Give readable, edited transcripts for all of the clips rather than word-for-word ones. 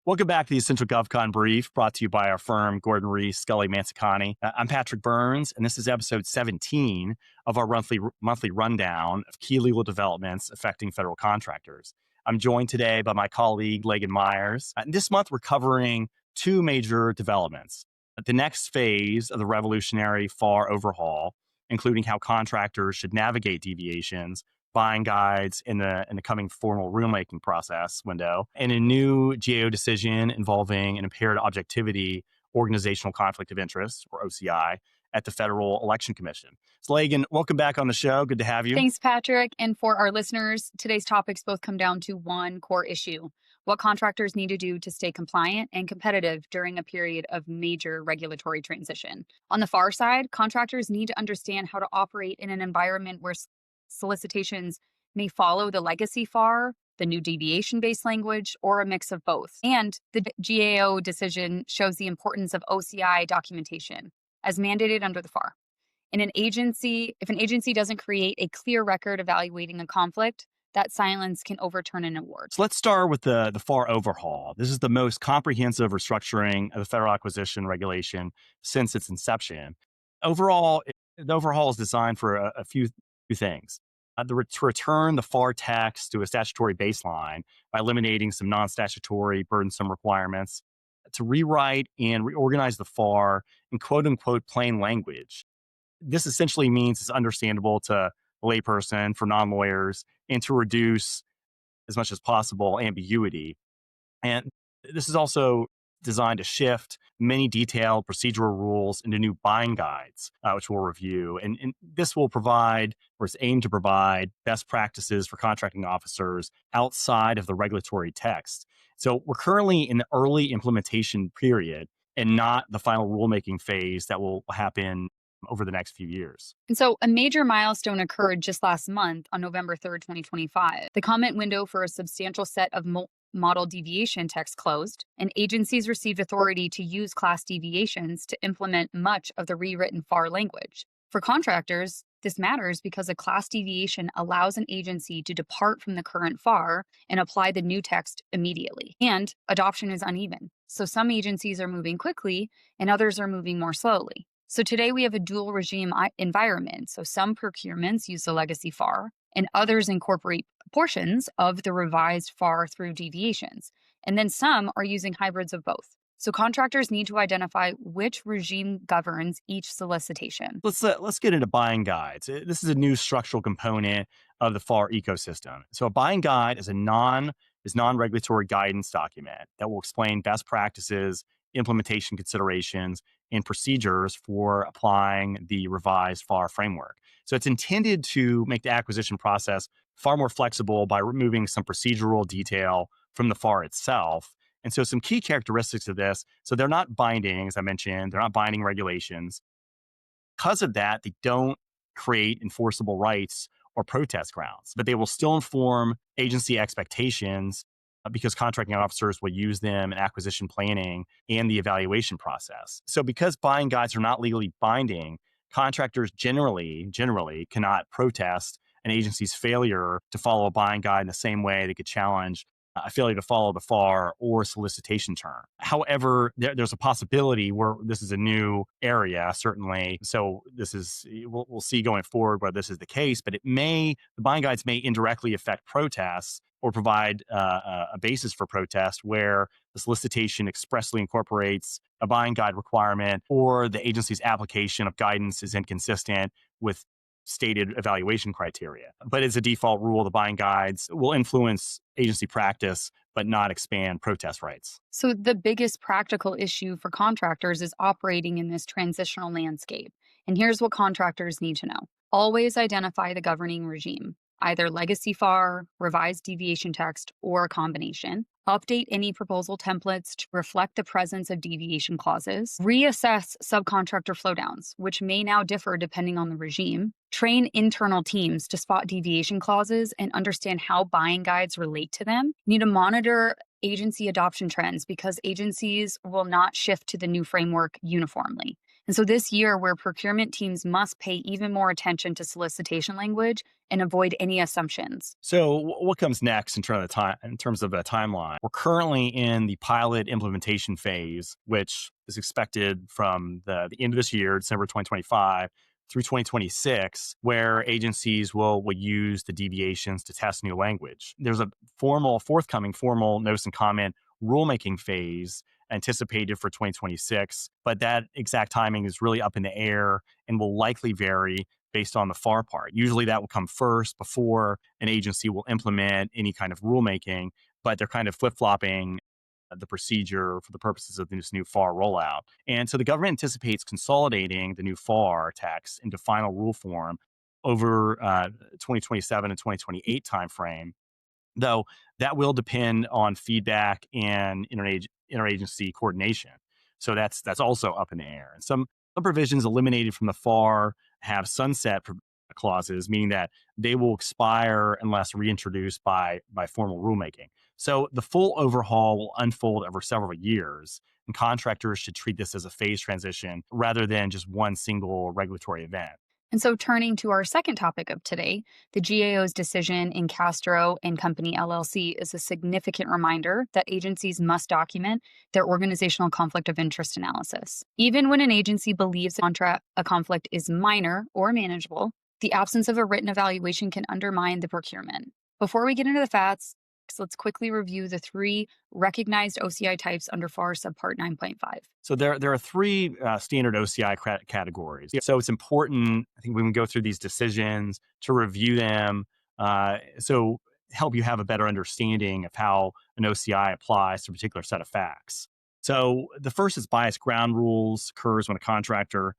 Welcome back to the Essential GovCon Brief, brought to you by our firm, Gordon Reese, Scully Mancicani. I'm Patrick Burns, and this is episode 17 of our monthly rundown of key legal developments affecting federal contractors. I'm joined today by my colleague, Laegan Meyers. And this month, we're covering two major developments. The next phase of the Revolutionary FAR Overhaul, including how contractors should navigate deviations, buying guides in the coming formal rulemaking process window, and a new GAO decision involving an impaired objectivity organizational conflict of interest, or OCI, at the Federal Election Commission. So, Laegan, welcome back on the show. Good to have you. Thanks, Patrick. And for our listeners, today's topics both come down to one core issue: what contractors need to do to stay compliant and competitive during a period of major regulatory transition. On the FAR side, contractors need to understand how to operate in an environment where solicitations may follow the legacy FAR, the new deviation-based language, or a mix of both. And the GAO decision shows the importance of OCI documentation as mandated under the FAR. If an agency doesn't create a clear record evaluating a conflict, that silence can overturn an award. So let's start with the FAR overhaul. This is the most comprehensive restructuring of the federal acquisition regulation since its inception. Overall, the overhaul is designed for a few things. To return the FAR text to a statutory baseline by eliminating some non-statutory burdensome requirements, to rewrite and reorganize the FAR in quote-unquote plain language. This essentially means it's understandable to a layperson, for non-lawyers, and to reduce, as much as possible, ambiguity. And this is also designed to shift many detailed procedural rules into new buying guides, which we'll review. And this will provide, or is aimed to provide, best practices for contracting officers outside of the regulatory text. So we're currently in the early implementation period and not the final rulemaking phase that will happen over the next few years. And so a major milestone occurred just last month on November 3rd, 2025. The comment window for a substantial set of model deviation text closed, and agencies received authority to use class deviations to implement much of the rewritten FAR language. For contractors, this matters because a class deviation allows an agency to depart from the current FAR and apply the new text immediately. And adoption is uneven. So some agencies are moving quickly and others are moving more slowly. So today we have a dual regime environment. So some procurements use the legacy FAR and others incorporate portions of the revised FAR through deviations. And then some are using hybrids of both. So contractors need to identify which regime governs each solicitation. Let's get into buying guides. This is a new structural component of the FAR ecosystem. So a buying guide is non-regulatory guidance document that will explain best practices, implementation considerations, and procedures for applying the revised FAR framework. So it's intended to make the acquisition process far more flexible by removing some procedural detail from the FAR itself. And so some key characteristics of this, so they're not binding, as I mentioned, they're not binding regulations. Because of that, they don't create enforceable rights or protest grounds, but they will still inform agency expectations because contracting officers will use them in acquisition planning and the evaluation process. So because buying guides are not legally binding, contractors generally cannot protest an agency's failure to follow a buying guide in the same way they could challenge a failure to follow the FAR or solicitation term. However, there's a possibility where this is a new area, certainly. So we'll see going forward whether this is the case, but the buying guides may indirectly affect protests or provide a basis for protest where the solicitation expressly incorporates a buying guide requirement or the agency's application of guidance is inconsistent with stated evaluation criteria. But as a default rule, the buying guides will influence agency practice, but not expand protest rights. So the biggest practical issue for contractors is operating in this transitional landscape. And here's what contractors need to know. Always identify the governing regime, either legacy FAR, revised deviation text, or a combination. Update any proposal templates to reflect the presence of deviation clauses. Reassess subcontractor flowdowns, which may now differ depending on the regime. Train internal teams to spot deviation clauses and understand how buying guides relate to them. You need to monitor agency adoption trends because agencies will not shift to the new framework uniformly. And so this year, where procurement teams must pay even more attention to solicitation language and avoid any assumptions. So, what comes next in terms of a timeline? We're currently in the pilot implementation phase, which is expected from the end of this year, December 2025, through 2026, where agencies will use the deviations to test new language. There's a forthcoming formal notice and comment rulemaking phase anticipated for 2026, but that exact timing is really up in the air and will likely vary based on the FAR part. Usually that will come first before an agency will implement any kind of rulemaking, but they're kind of flip-flopping the procedure for the purposes of this new FAR rollout. And so the government anticipates consolidating the new FAR text into final rule form over 2027 and 2028 timeframe, though that will depend on feedback and interagency coordination. So that's also up in the air. And some provisions eliminated from the FAR have sunset clauses, meaning that they will expire unless reintroduced by formal rulemaking. So the full overhaul will unfold over several years, and contractors should treat this as a phased transition rather than just one single regulatory event. And so, turning to our second topic of today, the GAO's decision in Castro and Company LLC is a significant reminder that agencies must document their organizational conflict of interest analysis. Even when an agency believes a conflict is minor or manageable, the absence of a written evaluation can undermine the procurement. Before we get into the facts, let's quickly review the three recognized OCI types under FAR Subpart 9.5. So there are three standard OCI categories. So it's important, I think, when we go through these decisions to review them, so help you have a better understanding of how an OCI applies to a particular set of facts. So the first is bias ground rules, occurs when a contractor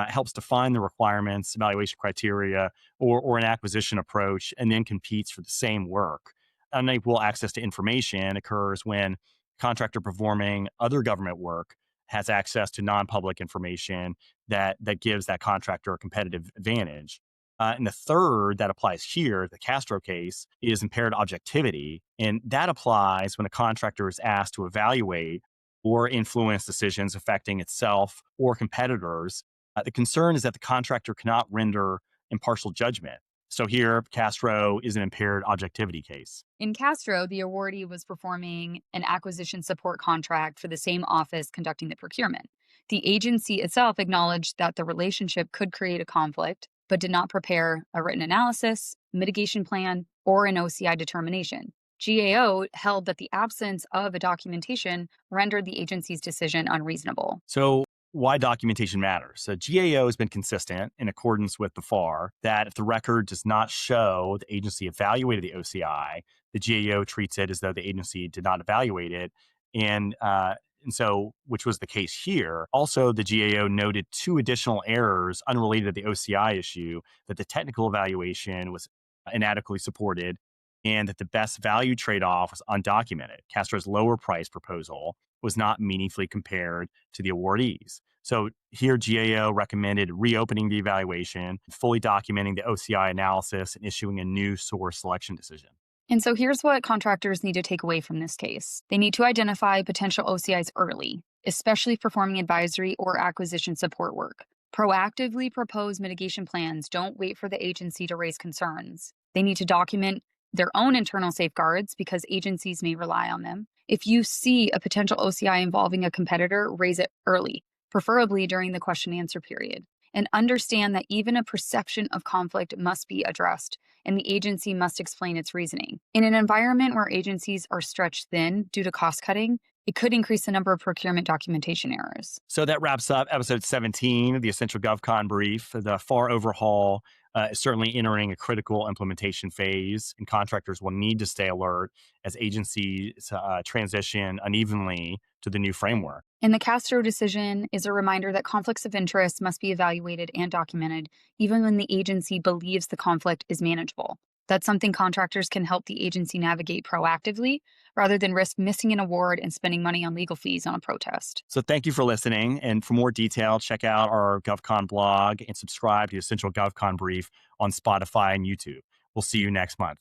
helps define the requirements, evaluation criteria, or an acquisition approach, and then competes for the same work. Unequal access to information occurs when contractor performing other government work has access to non-public information that gives that contractor a competitive advantage. And the third that applies here, the Castro case, is impaired objectivity. And that applies when a contractor is asked to evaluate or influence decisions affecting itself or competitors. The concern is that the contractor cannot render impartial judgment. So here, Castro is an impaired objectivity case. In Castro, the awardee was performing an acquisition support contract for the same office conducting the procurement. The agency itself acknowledged that the relationship could create a conflict, but did not prepare a written analysis, mitigation plan, or an OCI determination. GAO held that the absence of a documentation rendered the agency's decision unreasonable. So why documentation matters. So GAO has been consistent in accordance with the FAR that if the record does not show the agency evaluated the OCI, the GAO treats it as though the agency did not evaluate it. And so, which was the case here. Also, the GAO noted two additional errors unrelated to the OCI issue, that the technical evaluation was inadequately supported and that the best value trade-off was undocumented. Castro's lower price proposal was not meaningfully compared to the awardees. So here, GAO recommended reopening the evaluation, fully documenting the OCI analysis, and issuing a new source selection decision. And so here's what contractors need to take away from this case. They need to identify potential OCIs early, especially performing advisory or acquisition support work. Proactively propose mitigation plans. Don't wait for the agency to raise concerns. They need to document their own internal safeguards because agencies may rely on them. If you see a potential OCI involving a competitor, raise it early, preferably during the question and answer period. And understand that even a perception of conflict must be addressed, and the agency must explain its reasoning. In an environment where agencies are stretched thin due to cost cutting, it could increase the number of procurement documentation errors. So that wraps up episode 17 of the Essential GovCon brief. The FAR overhaul is certainly entering a critical implementation phase, and contractors will need to stay alert as agencies transition unevenly to the new framework. And the Castro decision is a reminder that conflicts of interest must be evaluated and documented, even when the agency believes the conflict is manageable. That's something contractors can help the agency navigate proactively rather than risk missing an award and spending money on legal fees on a protest. So thank you for listening. And for more detail, check out our GovCon blog and subscribe to Essential GovCon Brief on Spotify and YouTube. We'll see you next month.